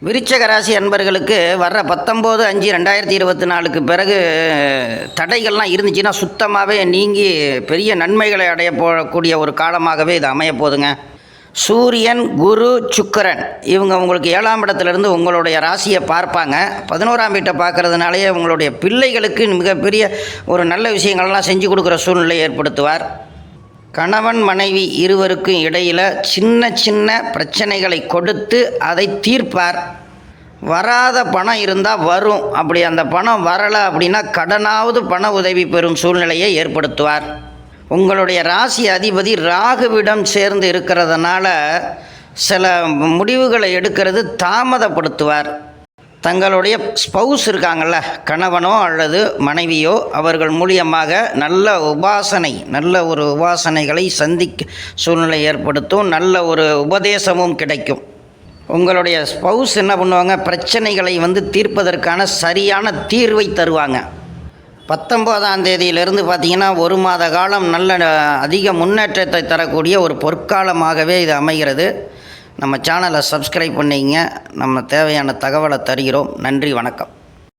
விருச்சக ராசி அன்பர்களுக்கு வர்ற 19/5/2024 பிறகு தடைகள்லாம் இருந்துச்சுன்னா சுத்தமாகவே நீங்கி பெரிய நன்மைகளை அடைய போகக்கூடிய ஒரு காலமாகவே இது அமைய போதுங்க. சூரியன், குரு, சுக்கிரன் இவங்க உங்களுக்கு 7ஆம் இடத்துலேருந்து உங்களுடைய ராசியை பார்ப்பாங்க. 11ஆம் வீட்டை பார்க்கறதுனாலேயே உங்களுடைய பிள்ளைகளுக்கு மிகப்பெரிய ஒரு நல்ல விஷயங்கள்லாம் செஞ்சு கொடுக்குற சூழ்நிலை ஏற்படுத்துவார். கணவன் மனைவி இருவருக்கும் இடையில் சின்ன சின்ன பிரச்சனைகளை கொடுத்து அதை தீர்ப்பார். வராத பணம் இருந்தால் வரும், அப்படி அந்த பணம் வரலை அப்படின்னா கடனாவது பண உதவி பெறும் சூழ்நிலையை ஏற்படுத்துவார். உங்களுடைய ராசி அதிபதி ராகுவிடம் சேர்ந்து இருக்கிறதுனால சில முடிவுகளை எடுக்கிறது தாமதப்படுத்துவார். தங்களுடைய ஸ்பௌஸ் இருக்காங்கள்ல, கணவனோ அல்லது மனைவியோ, அவர்கள் மூலியமாக நல்ல ஒரு உபாசனைகளை சந்திக்க சூழ்நிலை ஏற்படுத்தும். நல்ல ஒரு உபதேசமும் கிடைக்கும். உங்களுடைய ஸ்பௌஸ் என்ன பண்ணுவாங்க, பிரச்சனைகளை தீர்ப்பதற்கான சரியான தீர்வை தருவாங்க. 19ஆம் தேதியிலிருந்து பார்த்திங்கன்னா 1 மாத காலம் நல்ல அதிக முன்னேற்றத்தை தரக்கூடிய ஒரு பொற்காலமாகவே இது அமைகிறது. நம்ம சேனலை சப்ஸ்கிரைப் பண்ணிங்க. நம்ம தேவையான தகவலை தருகிறோம். நன்றி, வணக்கம்.